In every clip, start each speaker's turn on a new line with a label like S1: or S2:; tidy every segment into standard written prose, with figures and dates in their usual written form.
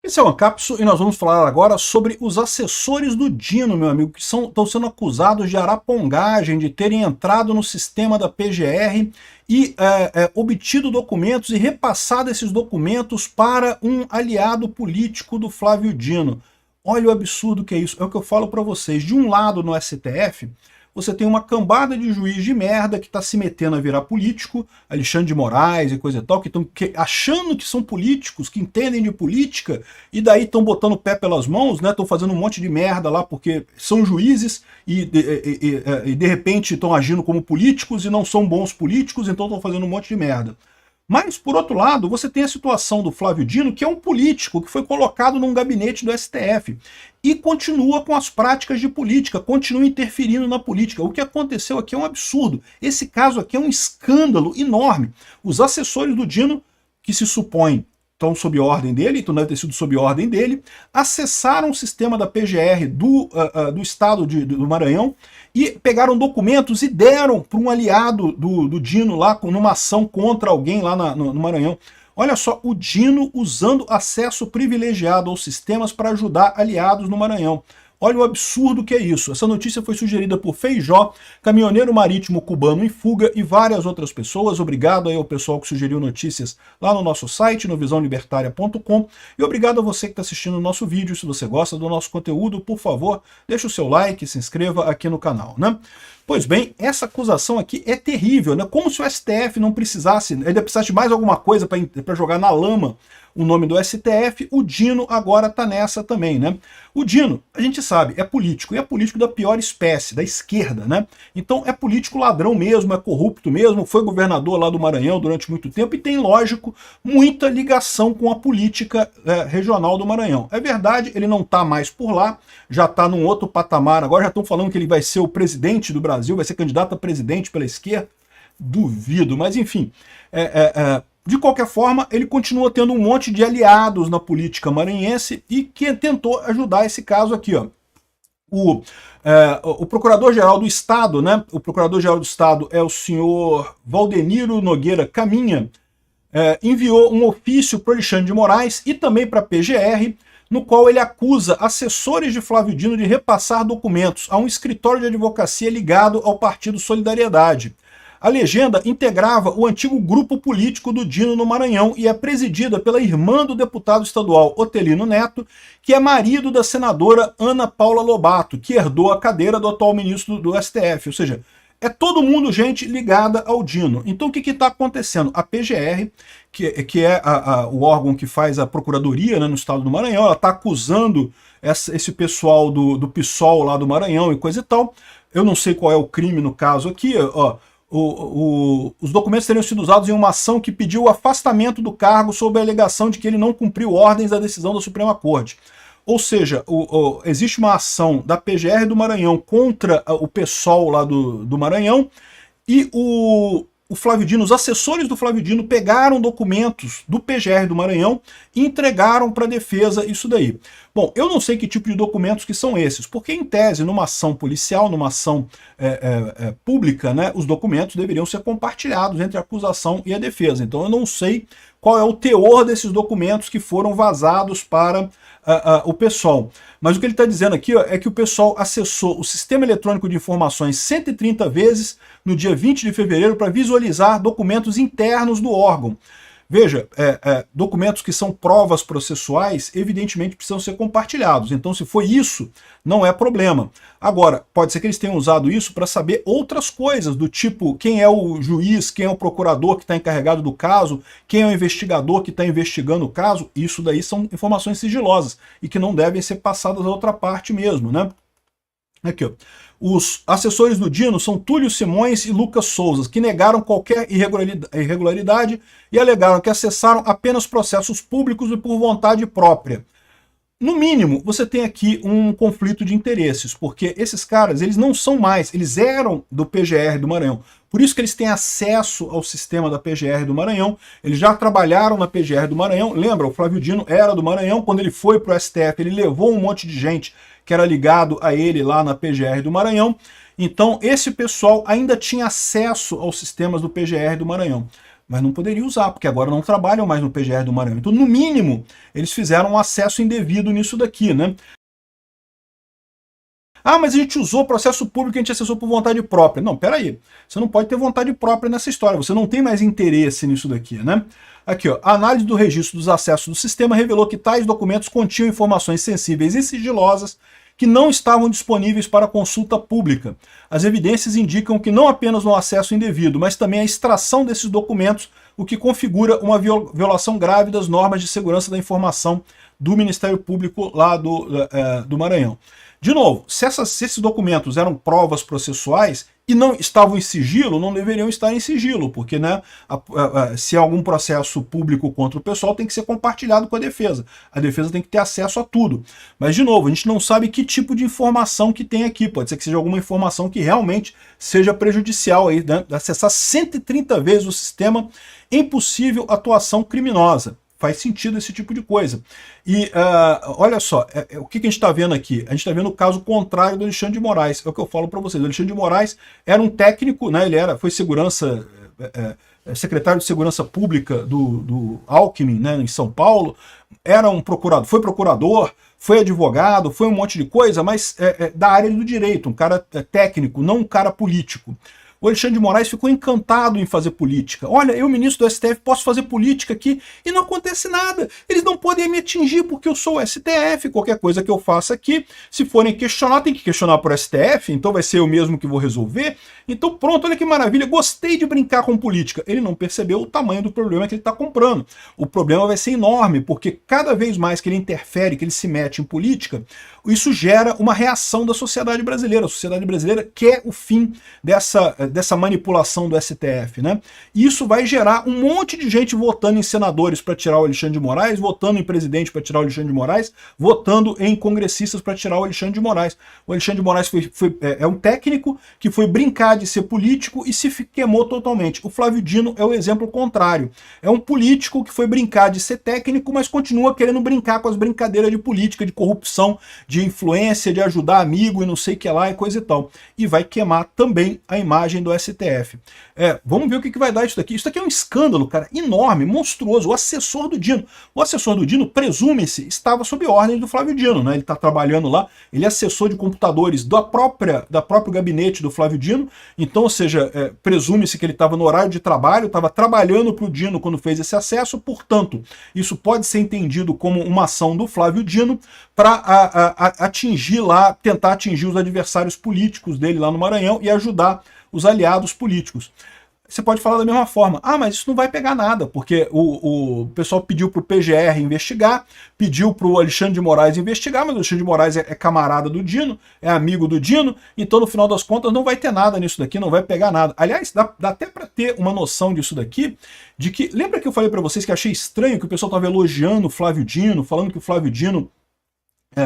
S1: Esse é o Ancapso e nós vamos falar agora sobre os assessores do Dino, meu amigo, que estão sendo acusados de arapongagem, de terem entrado no sistema da PGR e obtido documentos e repassado esses documentos para um aliado político do Flávio Dino. Olha o absurdo que é isso, é o que eu falo para vocês. De um lado, no STF, você tem uma cambada de juiz de merda que está se metendo a virar político, Alexandre de Moraes e coisa e tal, que estão achando que são políticos, que entendem de política, e daí estão botando o pé pelas mãos, né? Estão fazendo um monte de merda lá porque são juízes e de repente estão agindo como políticos e não são bons políticos, então estão fazendo um monte de merda. Mas, por outro lado, você tem a situação do Flávio Dino, que é um político que foi colocado num gabinete do STF e continua com as práticas de política, continua interferindo na política. O que aconteceu aqui é um absurdo. Esse caso aqui é um escândalo enorme. Os assessores do Dino, que se supõem estão sob ordem dele, então deve ter sido sob ordem dele, acessaram o sistema da PGR do estado do Maranhão e pegaram documentos e deram para um aliado do Dino lá, numa ação contra alguém lá no Maranhão. Olha só, o Dino usando acesso privilegiado aos sistemas para ajudar aliados no Maranhão. Olha o absurdo que é isso. Essa notícia foi sugerida por Feijó, caminhoneiro marítimo cubano em fuga e várias outras pessoas. Obrigado aí ao pessoal que sugeriu notícias lá no nosso site, no visãolibertaria.com. E obrigado a você que está assistindo o nosso vídeo. Se você gosta do nosso conteúdo, por favor, deixe o seu like e se inscreva aqui no canal, né? Pois bem, essa acusação aqui é terrível, né? Como se o STF não precisasse, ainda precisasse de mais alguma coisa para jogar na lama o nome do STF, o Dino agora tá nessa também, né? O Dino, a gente sabe, é político, e é político da pior espécie, da esquerda, né? Então é político ladrão mesmo, é corrupto mesmo, foi governador lá do Maranhão durante muito tempo e tem, lógico, muita ligação com a política regional do Maranhão. É verdade, ele não tá mais por lá, já tá num outro patamar, agora já estão falando que ele vai ser o presidente do Brasil, vai ser candidato a presidente pela esquerda, duvido, mas enfim, de qualquer forma, ele continua tendo um monte de aliados na política maranhense e que tentou ajudar esse caso aqui, ó. O Procurador-Geral do Estado, né? O Procurador-Geral do Estado é o senhor Valdeniro Nogueira Caminha, enviou um ofício para Alexandre de Moraes e também para a PGR, no qual ele acusa assessores de Flávio Dino de repassar documentos a um escritório de advocacia ligado ao Partido Solidariedade. A legenda integrava o antigo grupo político do Dino no Maranhão e é presidida pela irmã do deputado estadual Otelino Neto, que é marido da senadora Ana Paula Lobato, que herdou a cadeira do atual ministro do STF. Ou seja, é todo mundo gente ligada ao Dino. Então o que está acontecendo? A PGR, que é o órgão que faz a procuradoria, né, no estado do Maranhão, ela está acusando esse pessoal do PSOL lá do Maranhão e coisa e tal. Eu não sei qual é o crime no caso aqui, ó. Os documentos teriam sido usados em uma ação que pediu o afastamento do cargo sob a alegação de que ele não cumpriu ordens da decisão da Suprema Corte. Ou seja, existe uma ação da PGR do Maranhão contra o PSOL lá do Maranhão e o Flávio Dino, os assessores do Flávio Dino pegaram documentos do PGR do Maranhão e entregaram para a defesa isso daí. Bom, eu não sei que tipo de documentos que são esses, porque em tese, numa ação policial, numa ação pública, né, os documentos deveriam ser compartilhados entre a acusação e a defesa. Então eu não sei qual é o teor desses documentos que foram vazados para o PSOL. Mas o que ele está dizendo aqui, ó, é que o PSOL acessou o Sistema Eletrônico de Informações 130 vezes no dia 20 de fevereiro para visualizar documentos internos do órgão. Veja, documentos que são provas processuais, evidentemente precisam ser compartilhados. Então, se foi isso, não é problema. Agora, pode ser que eles tenham usado isso para saber outras coisas, do tipo quem é o juiz, quem é o procurador que está encarregado do caso, quem é o investigador que está investigando o caso. Isso daí são informações sigilosas e que não devem ser passadas a outra parte mesmo, né? Aqui, ó. Os assessores do Dino são Túlio Simões e Lucas Souza, que negaram qualquer irregularidade e alegaram que acessaram apenas processos públicos e por vontade própria. No mínimo, você tem aqui um conflito de interesses, porque esses caras, eles não são mais, eles eram do PGR do Maranhão. Por isso que eles têm acesso ao sistema da PGR do Maranhão, eles já trabalharam na PGR do Maranhão. Lembra, o Flávio Dino era do Maranhão, quando ele foi para o STF, ele levou um monte de gente que era ligado a ele lá na PGR do Maranhão. Então esse pessoal ainda tinha acesso aos sistemas do PGR do Maranhão. mas não poderia usar, porque agora não trabalham mais no PGR do Maranhão. Então, no mínimo, eles fizeram um acesso indevido nisso daqui, né? Ah, mas a gente usou processo público, a gente acessou por vontade própria. Não, peraí. Você não pode ter vontade própria nessa história. Você não tem mais interesse nisso daqui, né? Aqui, ó. A análise do registro dos acessos do sistema revelou que tais documentos continham informações sensíveis e sigilosas que não estavam disponíveis para consulta pública. As evidências indicam que não apenas no acesso indevido, mas também a extração desses documentos, o que configura uma violação grave das normas de segurança da informação do Ministério Público lá do Maranhão. De novo, se esses documentos eram provas processuais e não estavam em sigilo, não deveriam estar em sigilo, porque, né, se há algum processo público contra o pessoal, tem que ser compartilhado com a defesa. A defesa tem que ter acesso a tudo. Mas, de novo, a gente não sabe que tipo de informação que tem aqui. Pode ser que seja alguma informação que realmente seja prejudicial, aí, né? Acessar 130 vezes o sistema em possível atuação criminosa. Faz sentido esse tipo de coisa. E olha só, o que a gente está vendo aqui? A gente está vendo o caso contrário do Alexandre de Moraes. É o que eu falo para vocês. O Alexandre de Moraes era um técnico, né? Ele foi segurança, secretário de Segurança Pública do Alckmin, né, em São Paulo. Era um procurador, foi procurador, foi advogado, foi um monte de coisa, mas da área do direito, um cara técnico, não um cara político. O Alexandre de Moraes ficou encantado em fazer política. Olha, eu, ministro do STF, posso fazer política aqui e não acontece nada. Eles não podem me atingir porque eu sou o STF. Qualquer coisa que eu faça aqui, se forem questionar, tem que questionar por STF, então vai ser eu mesmo que vou resolver. Então pronto, olha que maravilha, gostei de brincar com política. Ele não percebeu o tamanho do problema que ele está comprando. O problema vai ser enorme, porque cada vez mais que ele interfere, que ele se mete em política, isso gera uma reação da sociedade brasileira. A sociedade brasileira quer o fim dessa manipulação do STF, né? E isso vai gerar um monte de gente votando em senadores para tirar o Alexandre de Moraes, votando em presidente para tirar o Alexandre de Moraes, votando em congressistas para tirar o Alexandre de Moraes. O Alexandre de Moraes é um técnico que foi brincar de ser político e se queimou totalmente. O Flávio Dino é o exemplo contrário. É um político que foi brincar de ser técnico, mas continua querendo brincar com as brincadeiras de política, de corrupção, de influência, de ajudar amigo e não sei o que lá e coisa e tal. E vai queimar também a imagem do STF. Vamos ver o que vai dar isso daqui. Isso daqui é um escândalo, cara, enorme, monstruoso. O assessor do Dino, presume-se, estava sob ordem do Flávio Dino, né? Ele está trabalhando lá, ele é assessor de computadores da próprio gabinete do Flávio Dino, então, ou seja, presume-se que ele estava no horário de trabalho, estava trabalhando para o Dino quando fez esse acesso, portanto, isso pode ser entendido como uma ação do Flávio Dino para tentar atingir os adversários políticos dele lá no Maranhão e ajudar os aliados políticos. Você pode falar da mesma forma, mas isso não vai pegar nada, porque o pessoal pediu para o PGR investigar, pediu para o Alexandre de Moraes investigar, mas o Alexandre de Moraes é camarada do Dino, é amigo do Dino, então no final das contas não vai ter nada nisso daqui, não vai pegar nada. Aliás, dá até para ter uma noção disso daqui, de que, lembra que eu falei para vocês que achei estranho que o pessoal estava elogiando o Flávio Dino, falando que o Flávio Dino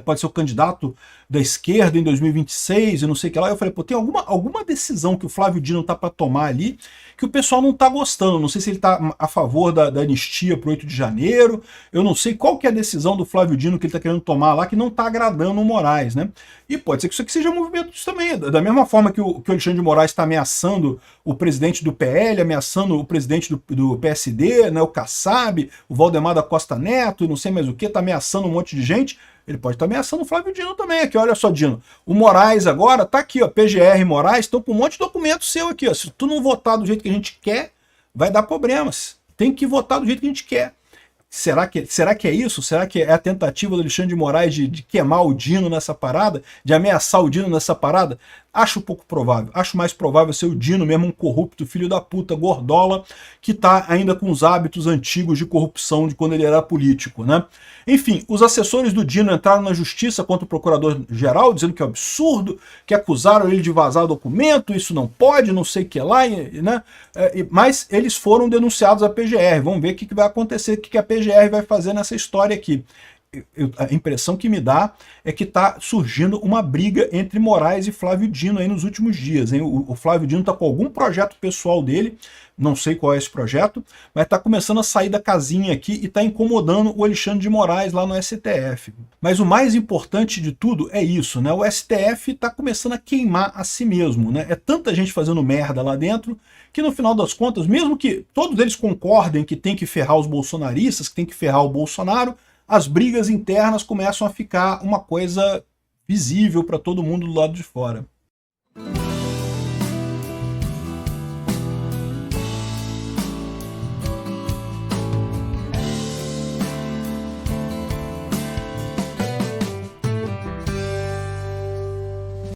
S1: pode ser o candidato da esquerda em 2026 e não sei o que lá. Eu falei, pô, tem alguma decisão que o Flávio Dino tá para tomar ali que o pessoal não tá gostando. Não sei se ele tá a favor da anistia pro 8 de janeiro, eu não sei qual que é a decisão do Flávio Dino que ele tá querendo tomar lá que não tá agradando o Moraes, né? E pode ser que isso aqui seja movimento disso também. Da mesma forma que o Alexandre de Moraes está ameaçando o presidente do PL, ameaçando o presidente do PSD, né, o Kassab, o Valdemar da Costa Neto e não sei mais o que, tá ameaçando um monte de gente. Ele pode estar ameaçando o Flávio Dino também aqui, olha só, Dino. O Moraes agora tá aqui, ó, PGR Moraes, estão com um monte de documento seu aqui, ó. Se tu não votar do jeito que a gente quer, vai dar problemas. Tem que votar do jeito que a gente quer. Será que é isso? Será que é a tentativa do Alexandre de Moraes de queimar o Dino nessa parada? De ameaçar o Dino nessa parada? Acho pouco provável. Acho mais provável ser o Dino mesmo, um corrupto, filho da puta, gordola, que tá ainda com os hábitos antigos de corrupção de quando ele era político, né? Enfim, os assessores do Dino entraram na justiça contra o procurador-geral, dizendo que é um absurdo, que acusaram ele de vazar documento, isso não pode, não sei o que lá, né? Mas eles foram denunciados à PGR. Vamos ver o que vai acontecer, o que a PGR vai fazer nessa história aqui. a impressão que me dá é que está surgindo uma briga entre Moraes e Flávio Dino aí nos últimos dias, hein? O Flávio Dino está com algum projeto pessoal dele, não sei qual é esse projeto, mas está começando a sair da casinha aqui e está incomodando o Alexandre de Moraes lá no STF. Mas o mais importante de tudo é isso, né? O STF está começando a queimar a si mesmo, né? É tanta gente fazendo merda lá dentro que no final das contas, mesmo que todos eles concordem que tem que ferrar os bolsonaristas, que tem que ferrar o Bolsonaro, as brigas internas começam a ficar uma coisa visível para todo mundo do lado de fora.